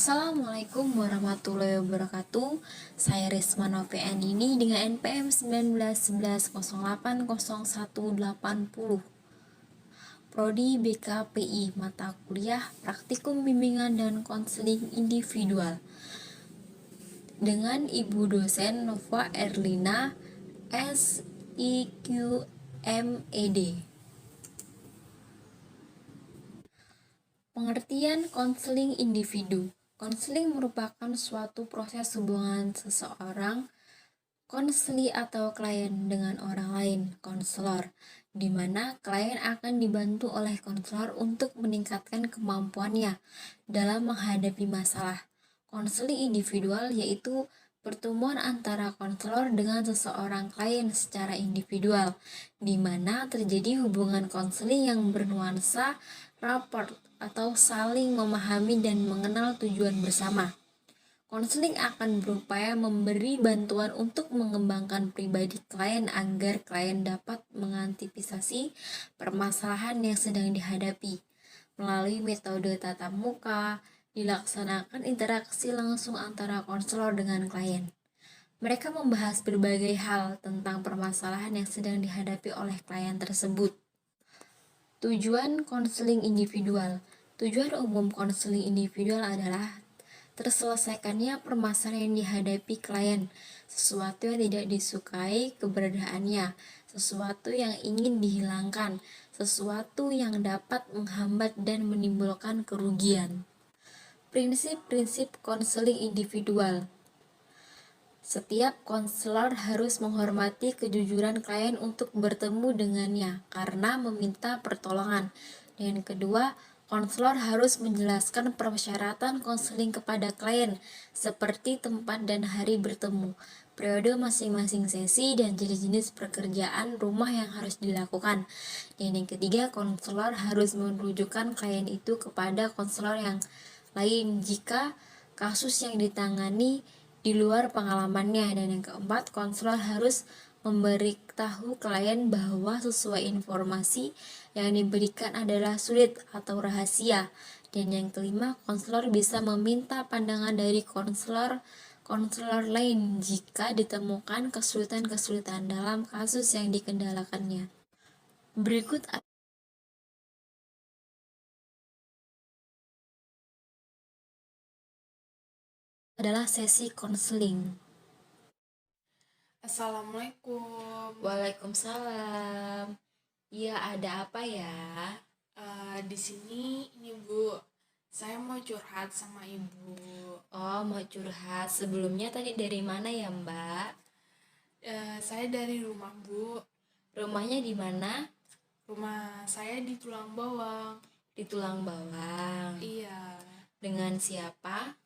Assalamualaikum warahmatullahi wabarakatuh. Saya Risma Novian ini dengan NPM 1911080180. Prodi BKPI mata kuliah Praktikum Bimbingan dan Konseling Individual. Dengan Ibu dosen Nova Erlina SIQMED. Pengertian konseling individu. Konseling merupakan suatu proses hubungan seseorang, konseli atau klien dengan orang lain, konselor, di mana klien akan dibantu oleh konselor untuk meningkatkan kemampuannya dalam menghadapi masalah. Konseling individual yaitu pertemuan antara konselor dengan seseorang klien secara individual, di mana terjadi hubungan konseling yang bernuansa rapport atau saling memahami dan mengenal tujuan bersama. Konseling akan berupaya memberi bantuan untuk mengembangkan pribadi klien agar klien dapat mengantisipasi permasalahan yang sedang dihadapi. Melalui metode tatap muka, dilaksanakan interaksi langsung antara konselor dengan klien. Mereka membahas berbagai hal tentang permasalahan yang sedang dihadapi oleh klien tersebut. Tujuan konseling individual. Tujuan umum konseling individual adalah terselesaikannya permasalahan yang dihadapi klien, sesuatu yang tidak disukai keberadaannya, sesuatu yang ingin dihilangkan, sesuatu yang dapat menghambat dan menimbulkan kerugian. Prinsip-prinsip konseling individual. Setiap konselor harus menghormati kejujuran klien untuk bertemu dengannya karena meminta pertolongan. Dan kedua, konselor harus menjelaskan persyaratan konseling kepada klien seperti tempat dan hari bertemu, periode masing-masing sesi, dan jenis-jenis pekerjaan rumah yang harus dilakukan. Dan yang ketiga, konselor harus merujukkan klien itu kepada konselor yang lain jika kasus yang ditangani di luar pengalamannya. Dan yang keempat, konselor harus memberitahu klien bahwa sesuai informasi yang diberikan adalah sulit atau rahasia. Dan yang kelima, konselor bisa meminta pandangan dari konselor lain jika ditemukan kesulitan-kesulitan dalam kasus yang dikendalakannya. Berikut adalah sesi konseling. Assalamualaikum. Waalaikumsalam. Iya, ada apa ya? Di sini ini Bu, saya mau curhat sama Ibu. Oh, mau curhat. Sebelumnya tadi dari mana ya, Mbak? Saya dari rumah Bu. Rumahnya di mana? Rumah saya di Tulang Bawang. Di Tulang Bawang. Iya. Dengan siapa?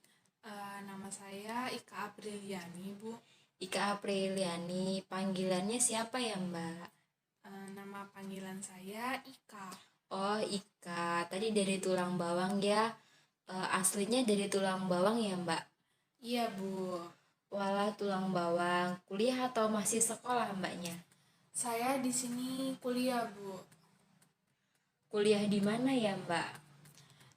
Nama saya Ika Apriliani Bu. Ika Apriliani. Panggilannya siapa ya, Mbak? Nama panggilan saya Ika. Oh, Ika. Tadi dari Tulang Bawang ya. Aslinya dari Tulang Bawang ya, Mbak? Iya Bu. Walah, Tulang Bawang. Kuliah atau masih sekolah, Mbaknya? Saya di sini kuliah Bu. Kuliah di mana ya, Mbak?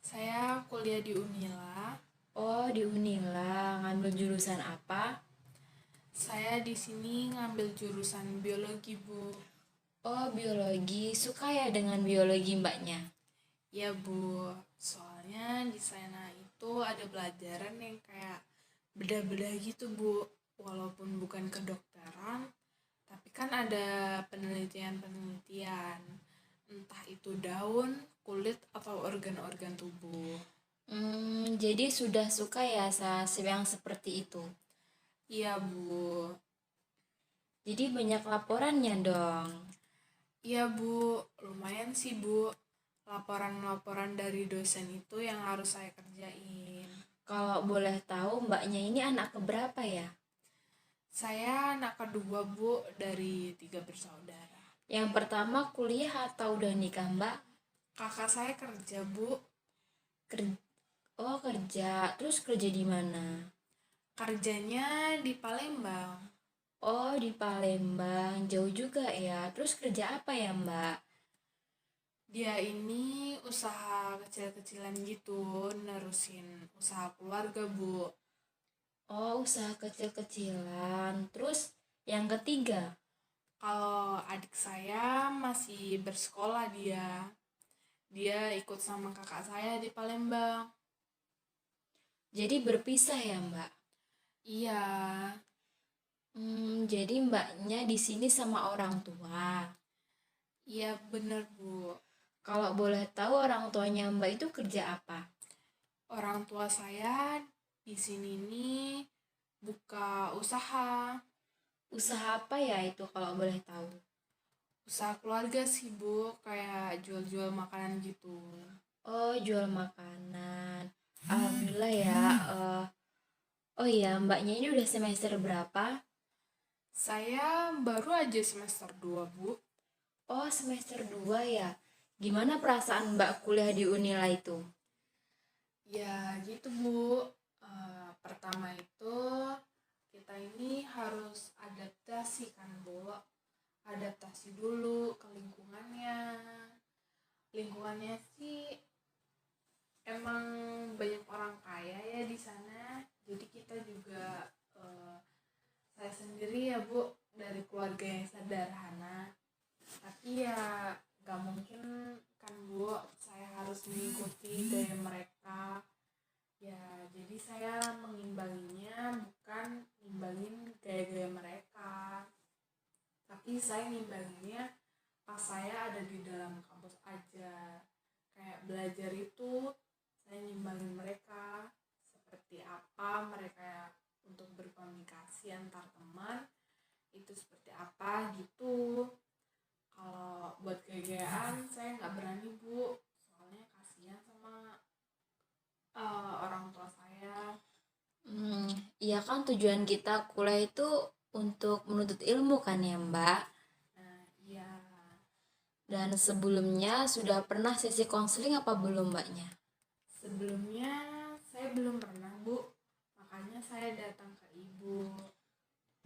Saya kuliah di Unila. Oh, di Unila. Ngambil jurusan apa? Saya di sini ngambil jurusan biologi Bu. Oh, biologi. Suka ya dengan biologi, Mbaknya? Ya Bu, soalnya di sana itu ada pelajaran yang kayak bedah-bedah gitu Bu. Walaupun bukan kedokteran, tapi kan ada penelitian-penelitian. Entah itu daun, kulit, atau organ-organ tubuh. Jadi sudah suka ya yang seperti itu? Iya Bu. Jadi banyak laporannya dong. Iya Bu, lumayan sih Bu. Laporan-laporan dari dosen itu yang harus saya kerjain. Kalau boleh tahu, Mbaknya ini anak keberapa ya? Saya anak kedua Bu dari 3 bersaudara. Yang pertama kuliah atau udah nikah, Mbak? Kakak saya kerja Bu. Oh, kerja. Terus kerja di mana? Kerjanya di Palembang. Oh, di Palembang. Jauh juga ya. Terus kerja apa ya, Mbak? Dia ini usaha kecil-kecilan gitu, nerusin usaha keluarga, Bu. Oh, usaha kecil-kecilan. Terus yang ketiga, Kalau adik saya masih bersekolah dia. Dia ikut sama kakak saya di Palembang. jadi berpisah ya, Mbak? Iya, Jadi Mbaknya di sini sama orang tua. iya bener, Bu. Kalau boleh tahu orang tuanya Mbak itu kerja apa? Orang tua saya di sini nih buka usaha. Usaha apa ya itu kalau boleh tahu? Usaha keluarga sih, Bu. Kayak jual-jual makanan gitu. Oh, jual makanan. Alhamdulillah ya. Oh iya, Mbaknya ini udah semester berapa? Saya baru aja semester 2, Bu. Oh, semester 2 ya. Gimana perasaan Mbak kuliah di Unila itu? Ya gitu, Bu. Pertama itu kita ini harus adaptasi kan, Bu. Adaptasi dulu ke lingkungannya. Lingkungannya sih emang banyak orang kaya ya di sana. Jadi kita juga saya sendiri ya, Bu, dari keluarga yang sederhana. Tapi ya gak mungkin kan, Bu, saya harus mengikuti gaya mereka. Ya, jadi saya mengimbanginya, bukan ngimbangin gaya-gaya mereka. Tapi saya ngimbanginnya pas saya ada di dalam kampus aja. Kayak belajar itu saya ngimbangin mereka seperti apa mereka untuk berkomunikasi antar teman itu seperti apa gitu. Kalau buat gaya-gayaan saya nggak berani, Bu, soalnya kasihan sama orang tua saya. Iya kan tujuan kita kuliah itu untuk menuntut ilmu kan ya Mbak? Nah, iya. Dan sebelumnya sudah pernah sesi konseling apa belum Mbaknya? Sebelumnya saya belum pernah, Bu. Makanya saya datang ke Ibu.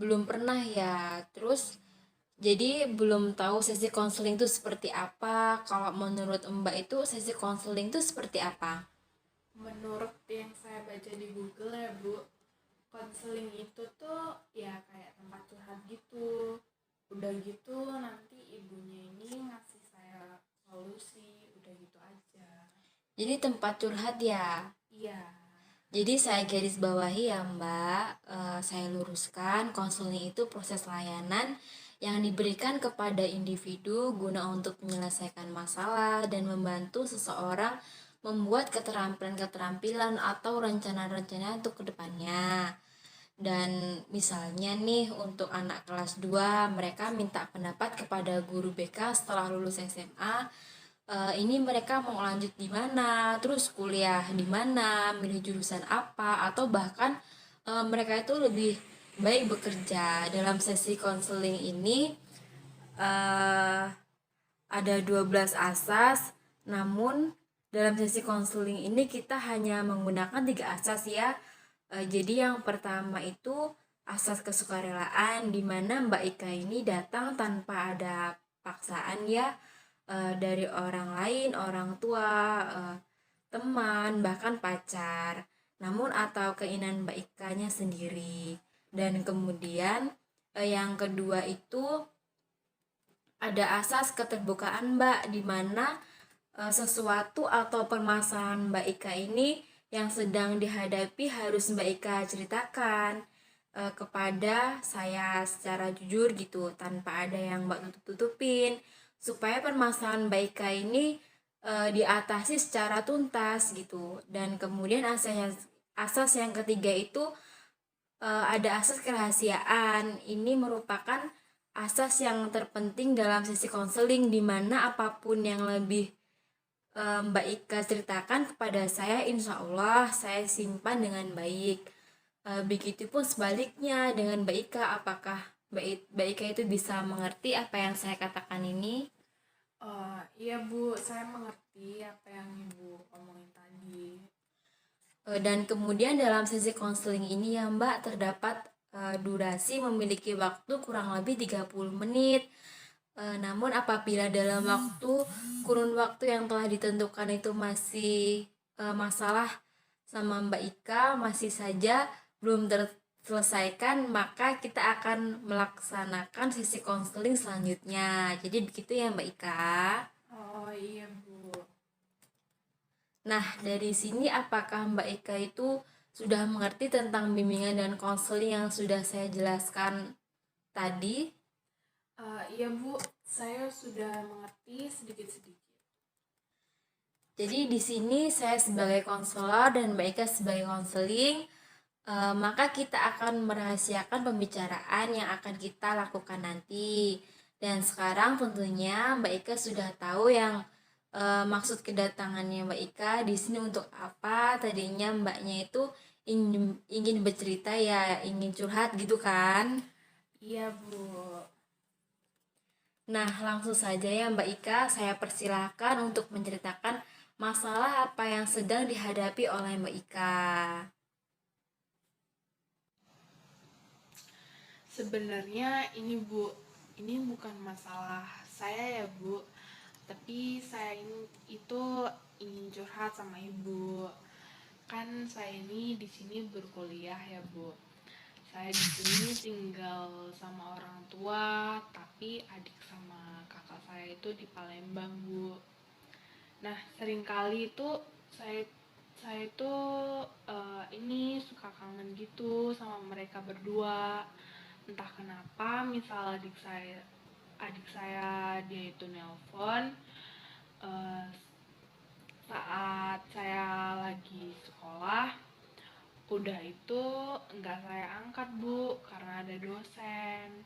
Belum pernah ya. Terus jadi belum tahu sesi konseling itu seperti apa. Kalau menurut Mbak itu sesi konseling itu seperti apa? Menurut yang saya baca di Google ya, Bu, konseling itu tuh ya kayak tempat curhat gitu. Udah gitu nanti ibunya ini ngasih saya solusi, udah gitu aja. Jadi tempat curhat ya. Iya. Jadi saya garis bawahi ya Mbak, saya luruskan konseling itu proses layanan yang diberikan kepada individu guna untuk menyelesaikan masalah dan membantu seseorang membuat keterampilan-keterampilan atau rencana-rencana untuk kedepannya. Dan misalnya nih untuk anak kelas 2 mereka minta pendapat kepada guru BK setelah lulus SMA. Ini mereka mau lanjut di mana, terus kuliah di mana, milih jurusan apa, atau bahkan mereka itu lebih baik bekerja. Dalam sesi konseling ini uh, ada 12 asas, namun dalam sesi konseling ini kita hanya menggunakan 3 asas ya. Jadi yang pertama itu asas kesukarelaan, di mana Mbak Ika ini datang tanpa ada paksaan ya, dari orang lain, orang tua, teman, bahkan pacar, namun atau keinginan Mbak Ika-nya sendiri. Dan kemudian yang kedua itu ada asas keterbukaan Mbak, di mana sesuatu atau permasalahan Mbak Ika ini yang sedang dihadapi harus Mbak Ika ceritakan kepada saya secara jujur gitu, tanpa ada yang Mbak tutup-tutupin, supaya permasalahan Mbak Ika ini diatasi secara tuntas gitu. Dan kemudian asas yang ketiga itu ada asas kerahasiaan. Ini merupakan asas yang terpenting dalam sesi konseling, di mana apapun yang lebih Mbak Ika ceritakan kepada saya, insya Allah saya simpan dengan baik. Begitupun sebaliknya dengan Mbak Ika, apakah Mbak Ika itu bisa mengerti apa yang saya katakan ini? Iya, Bu, saya mengerti apa yang Ibu omongin tadi. Dan kemudian dalam sesi konseling ini ya Mbak, terdapat durasi memiliki waktu kurang lebih 30 menit. Namun apabila dalam kurun waktu yang telah ditentukan itu masih masalah sama Mbak Ika masih saja belum terselesaikan, maka kita akan melaksanakan sesi konseling selanjutnya. Jadi begitu ya Mbak Ika. Oh iya Bu. Nah, dari sini apakah Mbak Ika itu sudah mengerti tentang bimbingan dan konseling yang sudah saya jelaskan tadi? Iya Bu, saya sudah mengerti sedikit-sedikit. Jadi di sini saya sebagai konselor dan Mbak Ika sebagai konseling, maka kita akan merahasiakan pembicaraan yang akan kita lakukan nanti. Dan sekarang tentunya Mbak Ika sudah tahu yang maksud kedatangannya Mbak Ika di sini untuk apa. Tadinya Mbaknya itu ingin bercerita ya, ingin curhat gitu kan. Iya Bu. Nah, langsung saja ya Mbak Ika, saya persilahkan untuk menceritakan masalah apa yang sedang dihadapi oleh Mbak Ika. Sebenarnya ini Bu, ini bukan masalah saya ya Bu, tapi saya ini itu ingin curhat sama Ibu. Kan saya ini di sini berkuliah ya Bu. Saya di sini tinggal sama orang tua, tapi adik sama kakak saya itu di Palembang Bu. Nah, seringkali itu saya saya itu ini suka kangen gitu sama mereka berdua. Entah kenapa, misal adik saya dia itu nelpon eh, saat saya lagi sekolah, udah itu nggak saya angkat Bu karena ada dosen.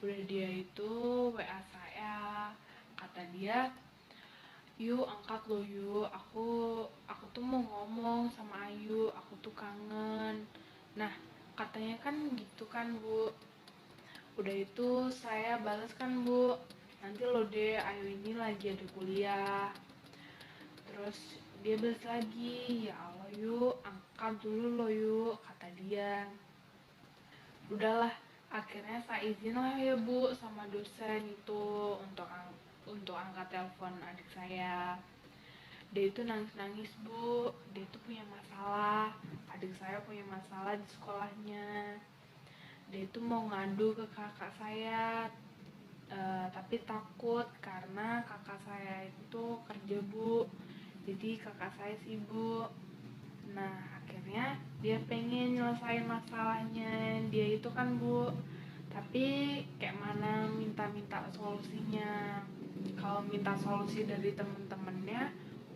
Udah dia itu WA saya, kata dia, "Yuk angkat lo yuk, aku tuh mau ngomong sama Ayu, aku tuh kangen." Nah, katanya kan gitu kan Bu. Udah itu saya balas kan Bu, "Nanti lo deh, Ayu ini lagi ada kuliah." Terus dia balas lagi, "Ya Allah yuk, angkat dulu lo yuk," kata dia. Udahlah, akhirnya saya izin lah ya Bu sama dosen itu untuk angkat telepon adik saya. Dia itu nangis-nangis Bu, dia itu punya masalah, adik saya punya masalah di sekolahnya. Dia itu mau ngadu ke kakak saya, tapi takut karena kakak saya itu kerja Bu, jadi kakak saya sibuk. Nah, akhirnya dia pengen nyelesain masalahnya dia itu kan Bu, tapi kayak mana minta-minta solusinya. Kalau minta solusi dari temen-temennya,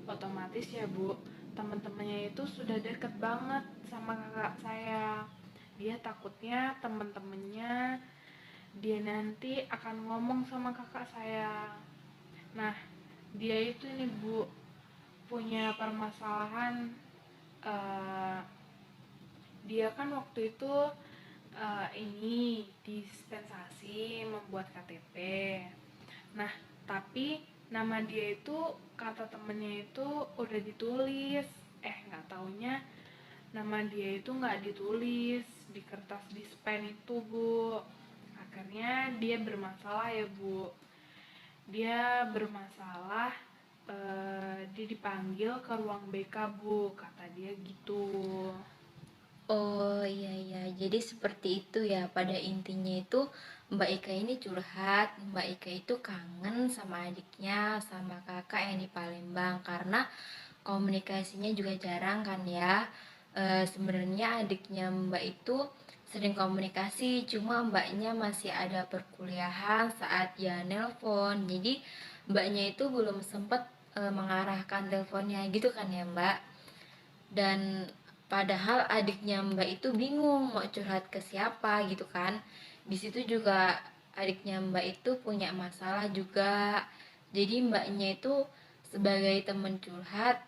otomatis ya Bu, temen-temennya itu sudah deket banget sama kakak saya. Dia takutnya temen-temennya dia nanti akan ngomong sama kakak saya. Nah, dia itu nih Bu, punya permasalahan. eh, Dia kan waktu itu ini dispensasi membuat KTP. Nah, tapi nama dia itu kata temennya itu udah ditulis. Nggak taunya nama dia itu nggak ditulis di kertas dispen itu Bu. Akhirnya dia bermasalah ya Bu. Dia bermasalah, dia dipanggil ke ruang BK Bu, kata dia gitu. Oh iya iya, jadi seperti itu ya. Pada intinya itu Mbak Ika ini curhat, Mbak Ika itu kangen sama adiknya, sama kakak yang di Palembang karena komunikasinya juga jarang kan ya. Sebenarnya adiknya Mbak itu sering komunikasi, cuma Mbaknya masih ada perkuliahan saat dia nelpon. Jadi Mbaknya itu belum sempat mengarahkan teleponnya gitu kan ya Mbak. Dan padahal adiknya Mbak itu bingung mau curhat ke siapa gitu kan. Di situ juga adiknya Mbak itu punya masalah juga. Jadi Mbaknya itu sebagai teman curhat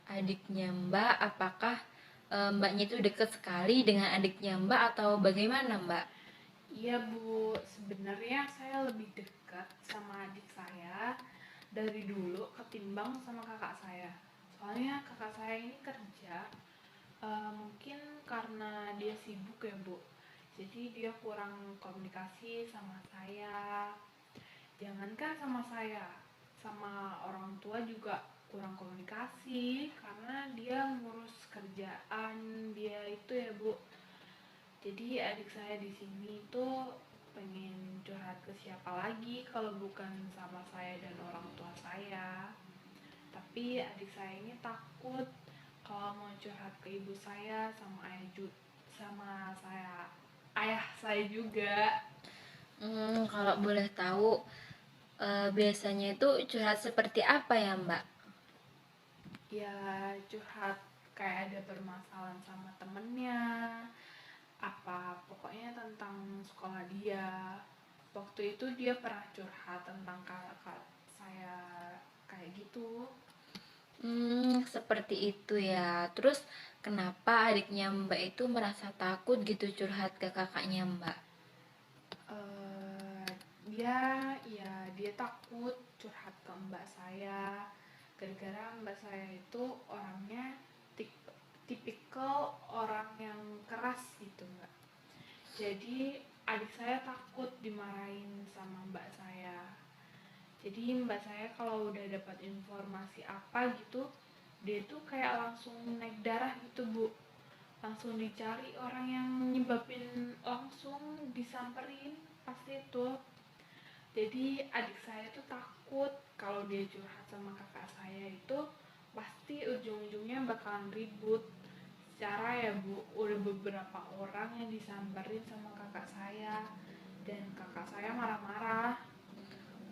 adiknya Mbak, apakah Mbaknya itu dekat sekali dengan adiknya Mbak atau bagaimana Mbak? Iya Bu, sebenarnya saya lebih dekat sama adik saya dari dulu ketimbang sama kakak saya. Soalnya kakak saya ini kerja, mungkin karena dia sibuk ya Bu. Jadi dia kurang komunikasi sama saya. Jangankan sama saya, sama orang tua juga kurang komunikasi karena dia ngurus kerjaan dia itu ya Bu. Jadi adik saya di sini tuh pengen curhat ke siapa lagi kalau bukan sama saya dan orang tua saya. Tapi adik saya ini takut kalau mau curhat ke ibu saya sama sama ayah saya juga. Kalau boleh tahu, biasanya itu curhat seperti apa ya, Mbak? Ya curhat kayak ada permasalahan sama temennya, apa pokoknya tentang sekolah dia. Waktu itu dia pernah curhat tentang kakak saya kayak gitu. Seperti itu ya. Terus kenapa adiknya Mbak itu merasa takut gitu curhat ke kakaknya Mbak? eh dia dia takut curhat ke mbak saya gara-gara mbak saya itu orangnya tipikal orang yang keras gitu mbak. Jadi adik saya takut dimarahin sama mbak saya. Jadi mbak saya kalau udah dapat informasi apa gitu, dia tuh kayak langsung naik darah gitu bu, langsung dicari orang yang nyebabin, langsung disamperin pasti itu. Jadi adik saya tuh takut kalau dia curhat sama kakak saya itu pasti ujung-ujungnya bakalan ribut. Secara ya bu, udah beberapa orang yang disamperin sama kakak saya dan kakak saya marah-marah.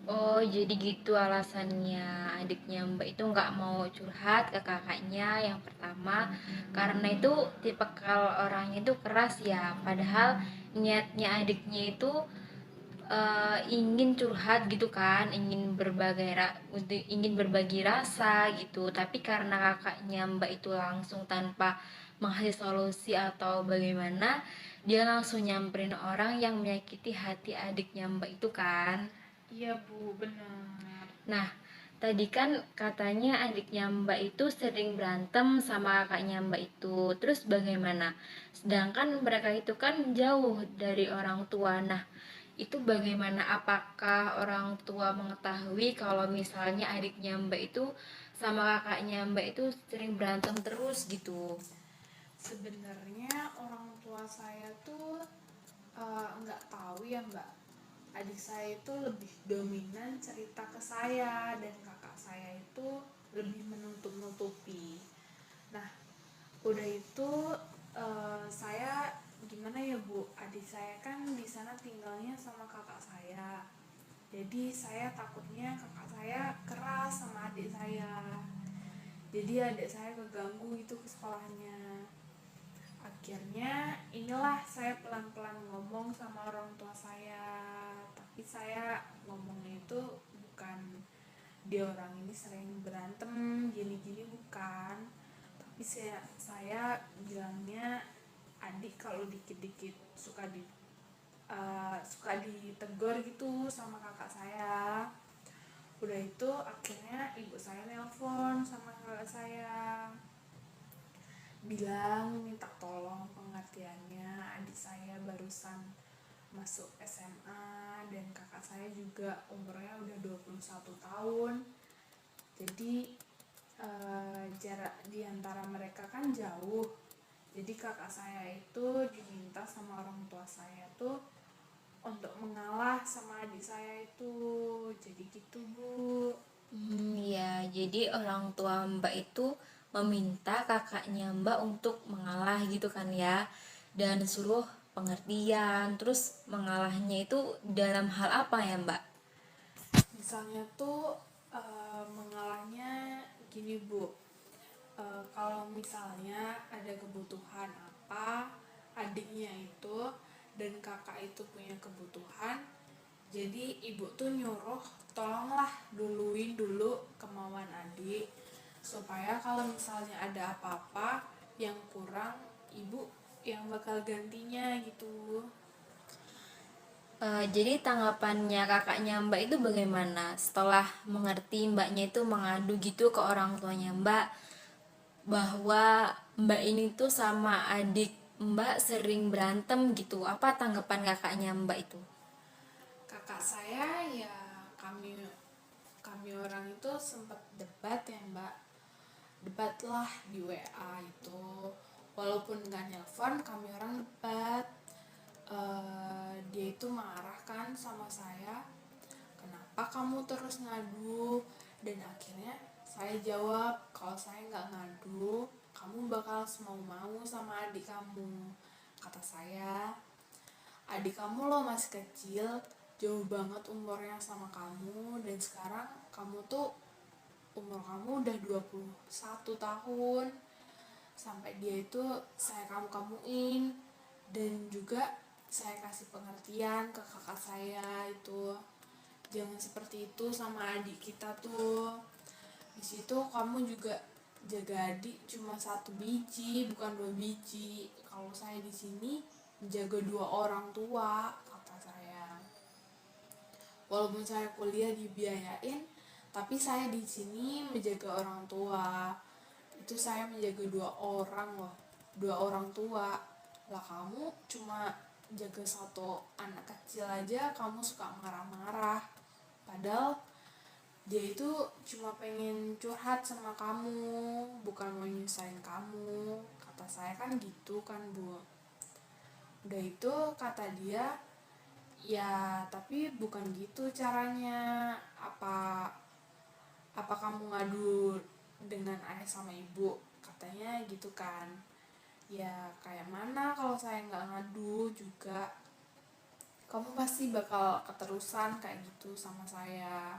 Oh, jadi gitu alasannya adiknya Mbak itu nggak mau curhat ke kakaknya yang pertama karena itu tipikal orangnya itu keras ya. Padahal niatnya adiknya itu ingin curhat gitu kan, ingin berbagi rasa gitu. Tapi karena kakaknya Mbak itu langsung tanpa mengasih solusi atau bagaimana, dia langsung nyamperin orang yang menyakiti hati adiknya Mbak itu kan. Iya bu, bener. Nah, tadi kan katanya adiknya Mbak itu sering berantem sama kakaknya Mbak itu. Terus bagaimana? Sedangkan mereka itu kan jauh dari orang tua. Nah, itu bagaimana? Apakah orang tua mengetahui kalau misalnya adiknya Mbak itu sama kakaknya Mbak itu sering berantem terus gitu? Sebenarnya orang tua saya tuh nggak tahu ya mbak. Adik saya itu lebih dominan cerita ke saya dan kakak saya itu lebih menutup-nutupi. Nah, udah itu saya gimana ya bu, adik saya kan di sana tinggalnya sama kakak saya. Jadi saya takutnya kakak saya keras sama adik saya. Jadi adik saya keganggu gitu ke sekolahnya. Akhirnya inilah saya pelan-pelan ngomong sama orang tua saya. Tapi saya ngomongnya itu bukan dia orang ini sering berantem gini-gini, bukan. Tapi saya bilangnya adik kalau dikit-dikit suka ditegur gitu sama kakak saya. Udah itu akhirnya ibu saya nelpon sama kakak saya, bilang minta tolong pengertiannya, adik saya barusan masuk SMA dan kakak saya juga umurnya udah 21 tahun. Jadi jarak di antara mereka kan jauh. Jadi kakak saya itu diminta sama orang tua saya tuh untuk mengalah sama adik saya itu. Jadi gitu bu. Ya, jadi orang tua Mbak itu meminta kakaknya Mbak untuk mengalah gitu kan ya, dan suruh pengertian. Terus mengalahnya itu dalam hal apa ya Mbak? Misalnya tuh mengalahnya gini bu, kalau misalnya ada kebutuhan apa adiknya itu dan kakak itu punya kebutuhan, jadi ibu tuh nyuruh tolonglah duluin dulu kemauan adik supaya kalau misalnya ada apa-apa yang kurang, ibu yang bakal gantinya gitu. Jadi tanggapannya kakaknya Mbak itu bagaimana setelah mengerti Mbaknya itu mengadu gitu ke orang tuanya Mbak bahwa Mbak ini tuh sama adik Mbak sering berantem gitu. Apa tanggapan kakaknya Mbak itu? Kakak saya ya kami orang itu sempat debat ya Mbak, debat lah di WA itu, walaupun nggak nelpon kami orang debat. Dia itu marah kan sama saya, kenapa kamu terus ngadu, dan akhirnya saya jawab kalau saya nggak ngadu kamu bakal mau sama adik kamu. Kata saya, adik kamu lo masih kecil, jauh banget umurnya sama kamu, dan sekarang kamu tuh umur kamu udah 21 tahun. Sampai dia itu saya kamu-kamuin, dan juga saya kasih pengertian ke kakak saya itu, jangan seperti itu sama adik kita tuh. Di situ kamu juga jaga adik cuma 1 biji bukan 2 biji. Kalau saya di sini menjaga 2 orang tua, kata saya. Walaupun saya kuliah dibiayain, tapi saya di sini menjaga orang tua. Itu saya menjaga 2 orang loh, 2 orang tua. Lah kamu cuma jaga 1 anak kecil aja kamu suka marah-marah. Padahal dia itu cuma pengen curhat sama kamu, bukan mau nyusahin kamu. Kata saya kan gitu kan Bu. Udah itu kata dia, ya tapi bukan gitu caranya. Apa kamu ngadu dengan ayah sama ibu, katanya gitu kan. Ya kayak mana kalau saya nggak ngadu juga, kamu pasti bakal keterusan kayak gitu sama saya.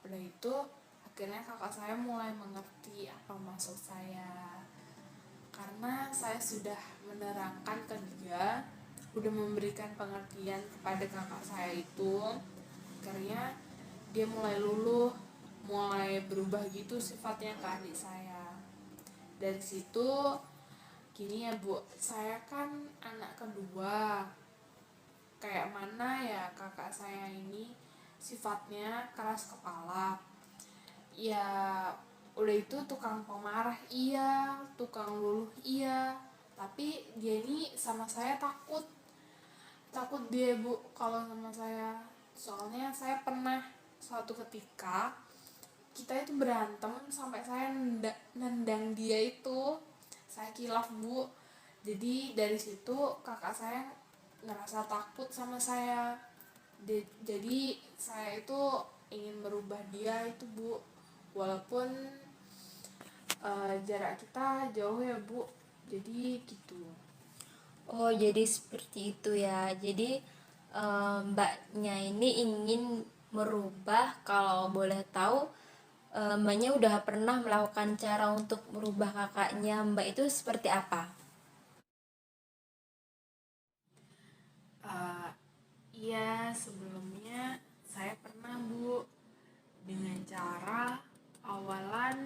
Udah itu akhirnya kakak saya mulai mengerti apa maksud saya, karena saya sudah menerangkan ke dia, udah memberikan pengertian kepada kakak saya itu. Akhirnya dia mulai luluh, mulai berubah gitu sifatnya ke adik saya. Dari situ gini ya Bu, saya kan anak kedua, kayak mana ya kakak saya ini sifatnya keras kepala. Ya udah itu tukang pemarah iya, tukang luluh iya, tapi dia ini sama saya takut dia Bu kalau sama saya. Soalnya saya pernah suatu ketika kita itu berantem sampai saya nendang dia itu, saya kilaf Bu. Jadi dari situ kakak saya ngerasa takut sama saya. Jadi saya itu ingin merubah dia itu Bu, walaupun jarak kita jauh ya Bu, jadi gitu. Oh, jadi seperti itu ya. Jadi mbaknya ini ingin merubah, kalau boleh tahu mbaknya udah pernah melakukan cara untuk merubah kakaknya mbak itu seperti apa? Uh, iya, sebelumnya saya pernah Bu, dengan cara awalan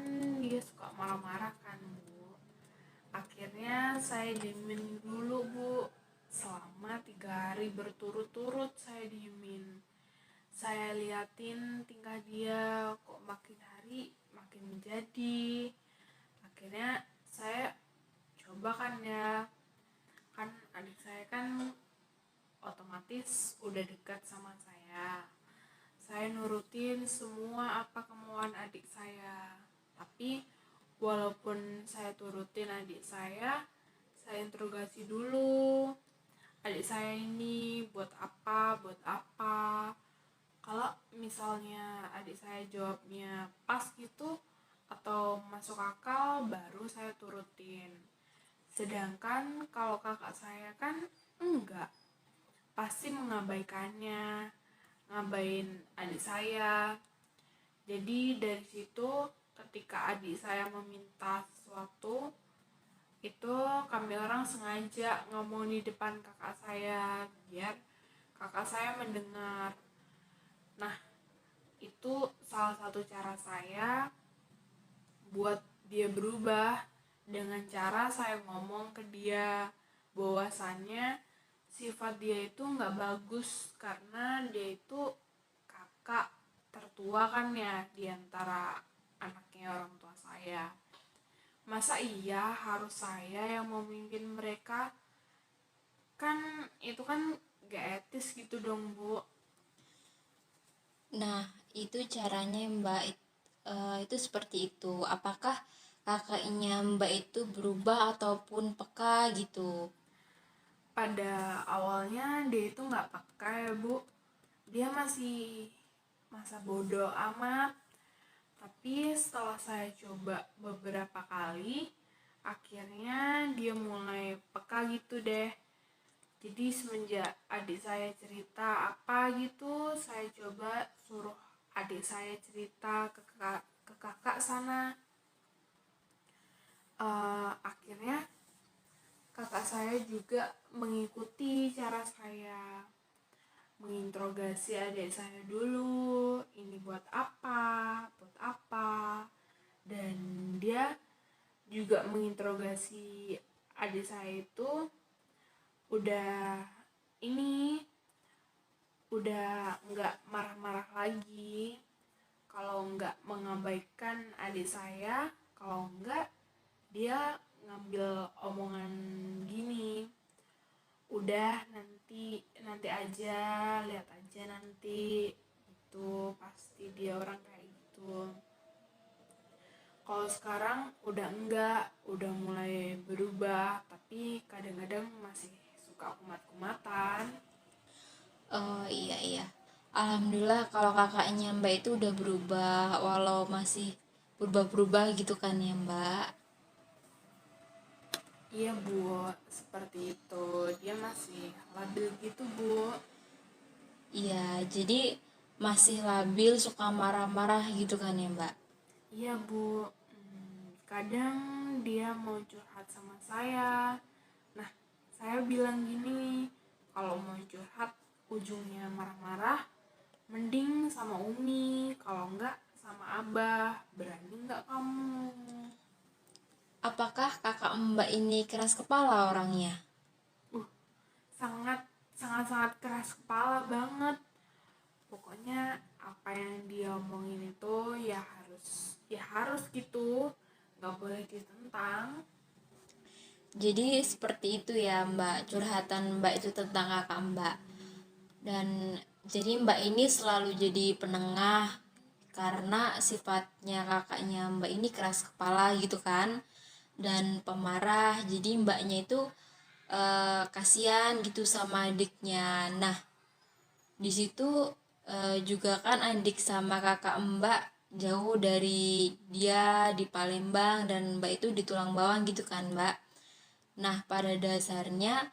dia suka marah-marah kan Bu. Akhirnya saya diemin dulu Bu, selama 3 hari berturut-turut saya diemin. Saya liatin tingkah dia kok makin hari makin menjadi. Akhirnya saya coba kan ya, kan adik saya kan otomatis udah dekat sama saya. Saya nurutin semua apa kemauan adik saya. Tapi walaupun saya turutin adik saya interogasi dulu. Adik saya ini buat apa, buat apa. Kalau misalnya adik saya jawabnya pas gitu atau masuk akal, baru saya turutin. Sedangkan kalau kakak saya kan enggak, pasti mengabaikannya, ngabain adik saya. Jadi dari situ ketika adik saya meminta sesuatu, itu kami orang sengaja ngomong di depan kakak saya biar kakak saya mendengar. Nah, itu salah satu cara saya buat dia berubah, dengan cara saya ngomong ke dia bahwasannya sifat dia itu nggak bagus karena dia itu kakak tertua kan ya diantara anaknya orang tua saya. Masa iya harus saya yang memimpin mereka? Kan itu kan gak etis gitu dong Bu. Nah, Itu caranya Mbak, itu seperti itu. Apakah kakaknya Mbak itu berubah ataupun peka gitu? Pada awalnya dia itu nggak peka ya bu, dia masih masa bodoh amat. Tapi setelah saya coba beberapa kali, akhirnya dia mulai peka gitu deh. Jadi semenjak adik saya cerita apa gitu, saya coba suruh adik saya cerita ke kakak sana. Akhirnya kakak saya juga mengikuti cara saya menginterogasi adik saya dulu, ini buat apa, dan dia juga menginterogasi adik saya itu udah ini udah nggak marah-marah lagi kalau nggak mengabaikan adik saya, kalau nggak dia ngambil omongan gini, udah nanti nanti aja, lihat aja nanti, itu pasti dia orang kayak gitu. Kalau sekarang udah enggak, udah mulai berubah, tapi kadang-kadang masih suka kumat-kumatan. Oh iya iya. Alhamdulillah kalau kakaknya Mbak itu udah berubah walau masih berubah-berubah gitu kan ya Mbak. Iya bu, seperti itu, dia masih labil gitu bu. Iya, jadi masih labil suka marah-marah gitu kan ya Mbak. Iya bu, kadang dia mau curhat sama saya. Nah, saya bilang gini, kalau mau curhat ujungnya marah-marah, mending sama Umi, kalau enggak sama Abah. Berani enggak kamu? Apakah kakak Mbak ini keras kepala orangnya? Uh, sangat sangat sangat keras kepala banget. Pokoknya apa yang dia omongin itu ya harus gitu, nggak boleh ditentang. Jadi seperti itu ya Mbak, curhatan Mbak itu tentang kakak Mbak. Dan jadi Mbak ini selalu jadi penengah karena sifatnya kakaknya Mbak ini keras kepala gitu kan, dan pemarah. Jadi Mbaknya itu kasihan gitu sama adiknya. Nah, di situ juga kan adik sama kakak Mbak jauh dari dia di Palembang dan Mbak itu di Tulang Bawang gitu kan Mbak. Nah, pada dasarnya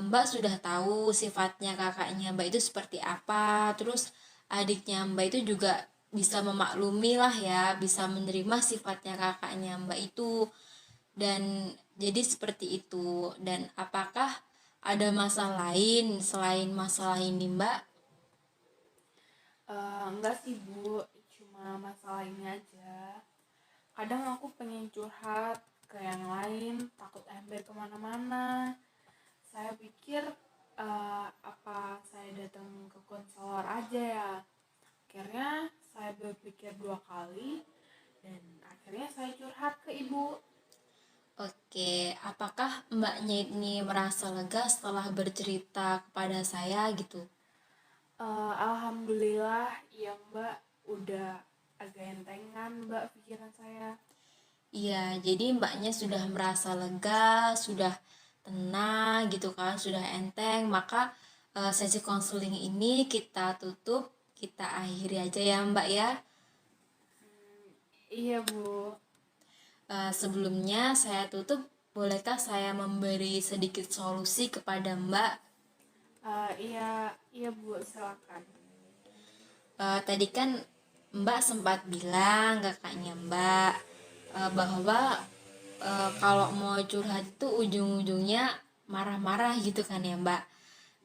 Mbak sudah tahu sifatnya kakaknya Mbak itu seperti apa. Terus adiknya Mbak itu juga bisa memaklumi lah ya, bisa menerima sifatnya kakaknya Mbak itu. Dan jadi seperti itu. Dan apakah ada masalah lain selain masalah ini Mbak? Enggak sih bu, cuma masalah ini aja. Kadang aku pengen curhat ke yang lain, takut ember kemana-mana. Saya pikir apa saya datang ke konselor aja ya. Akhirnya saya berpikir dua kali dan akhirnya saya curhat ke ibu. Oke, apakah Mbaknya ini merasa lega setelah bercerita kepada saya gitu? Alhamdulillah, ya mbak, udah agak entengan mbak pikiran saya. Iya, jadi Mbaknya sudah merasa lega, sudah tenang gitu kan, sudah enteng. Maka sesi konseling ini kita tutup, kita akhiri aja ya Mbak ya. Iya bu. Sebelumnya saya tutup, bolehkah saya memberi sedikit solusi kepada Mbak? Iya, iya bu, silakan. Tadi kan Mbak sempat bilang kakaknya Mbak bahwa kalau mau curhat itu ujung-ujungnya marah-marah gitu kan ya Mbak,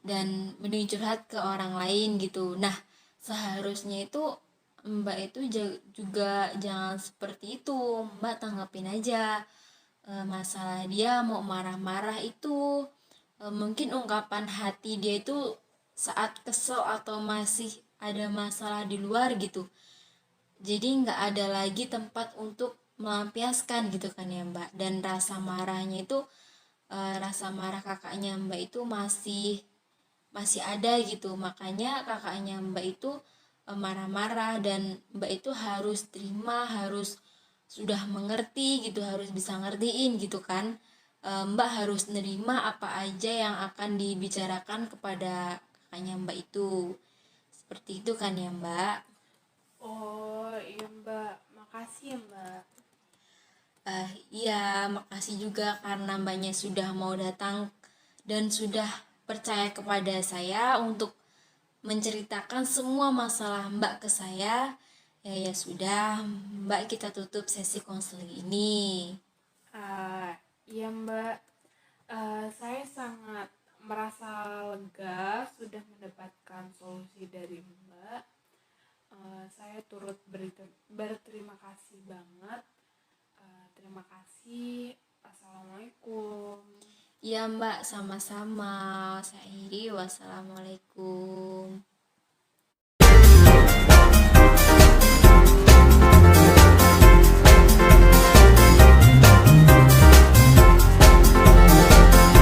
dan mending curhat ke orang lain gitu. Nah, seharusnya itu Mbak itu juga jangan seperti itu. Mbak tanggapin aja masalah dia mau marah-marah itu mungkin ungkapan hati dia itu saat kesel atau masih ada masalah di luar gitu. Jadi nggak ada lagi tempat untuk melampiaskan gitu kan ya Mbak. Dan rasa marahnya itu rasa marah kakaknya Mbak itu masih masih ada gitu. Makanya kakaknya Mbak itu marah-marah, dan Mbak itu harus terima, harus sudah mengerti gitu, harus bisa ngertiin gitu kan. Mbak harus nerima apa aja yang akan dibicarakan kepada kakaknya Mbak itu. Seperti itu kan ya Mbak? Oh iya Mbak, makasih ya Mbak. Iya, makasih juga karena Mbaknya sudah mau datang dan sudah percaya kepada saya untuk menceritakan semua masalah Mbak ke saya. Ya sudah, Mbak, kita tutup sesi konseling ini. Iya Mbak, saya sangat merasa lega sudah mendapatkan solusi dari Mbak. Saya turut berterima kasih banget. Terima kasih. Assalamualaikum. Iya Mbak, sama-sama. Saya akhiri, wassalamualaikum.